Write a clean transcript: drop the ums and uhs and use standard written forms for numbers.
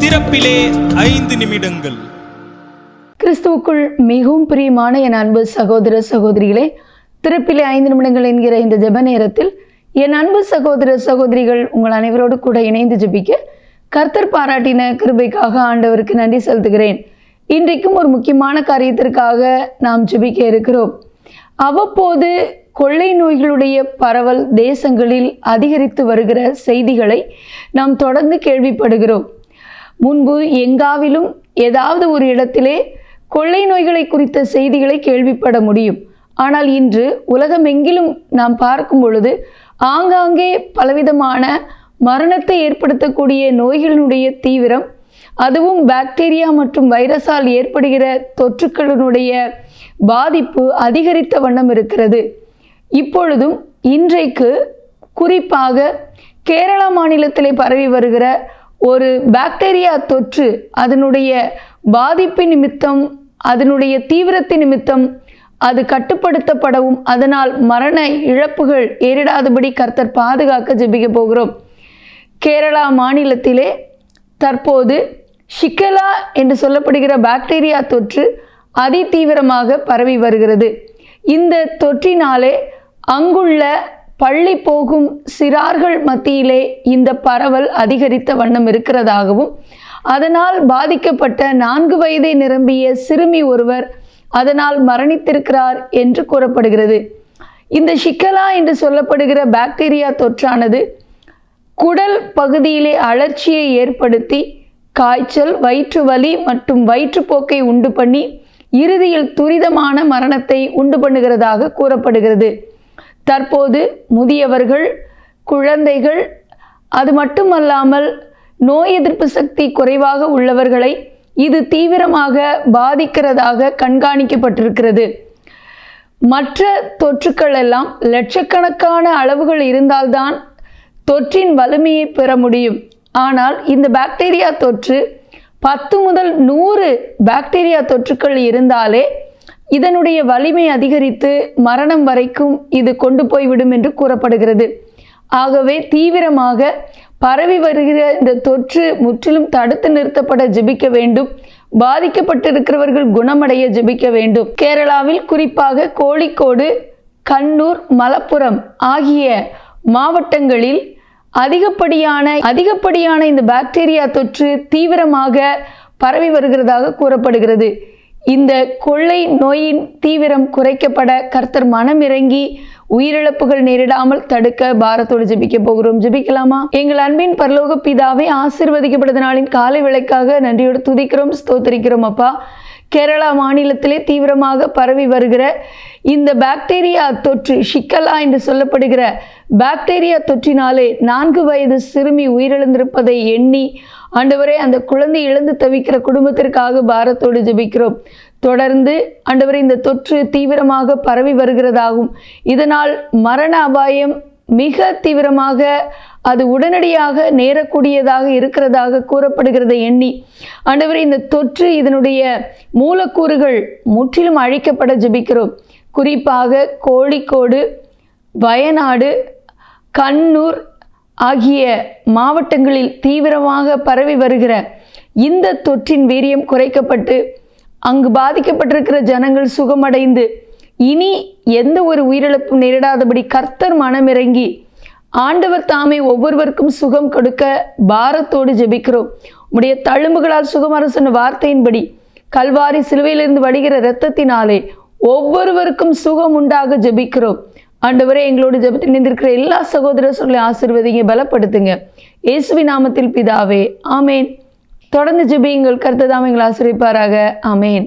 திறப்பிலே 5 நிமிடங்கள். கிறிஸ்துவுக்குள் மிகவும் பிரியமான என் அன்பு சகோதர சகோதரிகளே, திறப்பிலே 5 நிமிடங்கள் என்கிற இந்த ஜெப நேரத்தில் என் அன்பு சகோதர சகோதரிகள் உங்கள் அனைவரோடு கூட இணைந்து ஜெபிக்க கர்த்தர் பாராட்டின கிருபைக்காக ஆண்டவருக்கு நன்றி செலுத்துகிறேன். இன்றைக்கும் ஒரு முக்கியமான காரியத்திற்காக நாம் ஜெபிக்க இருக்கிறோம். அவ்வப்போது கொள்ளை நோய்களுடைய பரவல் தேசங்களில் அதிகரித்து வருகிற செய்திகளை நாம் தொடர்ந்து கேள்விப்படுகிறோம். முன்பு எங்காவிலும் ஏதாவது ஒரு இடத்திலே கொள்ளை நோய்களை குறித்த செய்திகளை கேள்விப்பட முடியும். ஆனால் இன்று உலகமெங்கிலும் நாம் பார்க்கும் பொழுது ஆங்காங்கே பலவிதமான மரணத்தை ஏற்படுத்தக்கூடிய நோய்களினுடைய தீவிரம், அதுவும் பாக்டீரியா மற்றும் வைரஸால் ஏற்படுகிற தொற்றுக்களினுடைய பாதிப்பு அதிகரித்த வண்ணம் இருக்கிறது. இப்பொழுதும் இன்றைக்கு குறிப்பாக கேரளா மாநிலத்திலே பரவி வருகிற ஒரு பாக்டீரியா தொற்று, அதனுடைய பாதிப்பு நிமித்தம், அதனுடைய தீவிரத்தின் நிமித்தம் அது கட்டுப்படுத்தப்படவும் அதனால் மரண இழப்புகள் ஏறிடாதபடி கர்த்தர் பாதுகாக்க ஜெபிக்க போகிறோம். கேரளா மாநிலத்திலே தற்போது ஷிகெலா என்று சொல்லப்படுகிற பாக்டீரியா தொற்று அதிதீவிரமாக பரவி வருகிறது. இந்த தொற்றினாலே அங்குள்ள பள்ளி போகும் சிறார்கள் மத்தியிலே இந்த பரவல் அதிகரித்த வண்ணம் இருக்கிறதாகவும், அதனால் பாதிக்கப்பட்ட 4 வயதை நிரம்பிய சிறுமி ஒருவர் அதனால் மரணித்திருக்கிறார் என்று கூறப்படுகிறது. இந்த ஷிகெலா என்று சொல்லப்படுகிற பாக்டீரியா தொற்றானது குடல் பகுதியிலே அழற்சியை ஏற்படுத்தி காய்ச்சல், வயிற்று வலி மற்றும் வயிற்றுப்போக்கை உண்டு பண்ணி இறுதியில் துரிதமான மரணத்தை உண்டு பண்ணுகிறதாக கூறப்படுகிறது. தற்போது முதியவர்கள், குழந்தைகள், அது மட்டுமல்லாமல் நோய் எதிர்ப்பு சக்தி குறைவாக உள்ளவர்களை இது தீவிரமாக பாதிக்கிறதாக கண்காணிக்கப்பட்டிருக்கிறது. மற்ற தொற்றுக்கள் எல்லாம் லட்சக்கணக்கான அளவுகள் இருந்தால்தான் தொற்றின் வலிமையை பெற முடியும். ஆனால் இந்த பாக்டீரியா தொற்று 10 முதல் 100 பாக்டீரியா தொற்றுக்கள் இருந்தாலே இதனுடைய வலிமை அதிகரித்து மரணம் வரைக்கும் இது கொண்டு போய்விடும் என்று கூறப்படுகிறது. ஆகவே தீவிரமாக பரவி வருகிற இந்த தொற்று முற்றிலும் தடுத்து நிறுத்தப்பட ஜெபிக்க வேண்டும். பாதிக்கப்பட்டிருக்கிறவர்கள் குணமடைய ஜெபிக்க வேண்டும். கேரளாவில் குறிப்பாக கோழிக்கோடு, கண்ணூர், மலப்புரம் ஆகிய மாவட்டங்களில் அதிகப்படியான இந்த பாக்டீரியா தொற்று தீவிரமாக பரவி வருகிறதாக கூறப்படுகிறது. இந்த கொள்ளை நோயின் தீவிரம் குறைக்கப்பட கர்த்தர் மனம் இறங்கி உயிரிழப்புகள் நேரிடாமல் தடுக்க பாரத்தோடு ஜெபிக்க போகிறோம். ஜெபிக்கலாமா? எங்கள் அன்பின் பரலோக பிதாவே, ஆசீர்வதிக்கப்பட்ட நாளின் காலை வேளைக்காக நன்றியோடு துதிக்கிறோம், ஸ்தோத்திரிக்கிறோம். அப்பா, கேரளா மாநிலத்திலே தீவிரமாக பரவி வருகிற இந்த பாக்டீரியா தொற்று, ஷிகெலா என்று சொல்லப்படுகிற பாக்டீரியா தொற்றினாலே 4 வயது சிறுமி உயிரிழந்திருப்பதை எண்ணி ஆண்டவரே, அந்த குழந்தை இழந்து தவிக்கிற குடும்பத்திற்காக பாரத்தோடு ஜெபிக்கிறோம். தொடர்ந்து ஆண்டவரே, இந்த தொற்று தீவிரமாக பரவி வருகிறதாகும், இதனால் மரண அபாயம் மிக தீவிரமாக அது உடனடியாக நேரக்கூடியதாக இருக்கிறதாக கூறப்படுகிறதை எண்ணி ஆண்டவரே, இந்த தொற்று இதனுடைய மூலக்கூறுகள் முற்றிலும் அழிக்கப்பட ஜெபிக்கிறோம். குறிப்பாக கோழிக்கோடு, வயநாடு, கண்ணூர் ஆகிய மாவட்டங்களில் தீவிரமாக பரவி வருகிற இந்த தொற்றின் வீரியம் குறைக்கப்பட்டு அங்கு பாதிக்கப்பட்டிருக்கிற ஜனங்கள் சுகமடைந்து இனி எந்த ஒரு உயிரிழப்பும் நேரிடாதபடி கர்த்தர் மனமிறங்கி ஆண்டவர் தாமே ஒவ்வொருவருக்கும் சுகம் கொடுக்க பாரத்தோடு ஜெபிக்கிறோம். உம்முடைய தழும்புகளால் சுகமாறு சொன்ன வார்த்தையின்படி கல்வாரி சிலுவையிலிருந்து வடிகிற இரத்தத்தினாலே ஒவ்வொருவருக்கும் சுகம் உண்டாக ஜெபிக்கிறோம். ஆண்டவரே, எங்களோடு ஜெபத்தில் நின்றிருக்கிற எல்லா சகோதர சொல்லை ஆசீர்வதிங்க, பலப்படுத்துங்க. இயேசுவின் நாமத்தில் பிதாவே, ஆமேன். தொடர்ந்து ஜெபியுங்கள். கர்த்தர் தாமே எங்களை ஆசீர்வதிப்பாராக. ஆமேன்.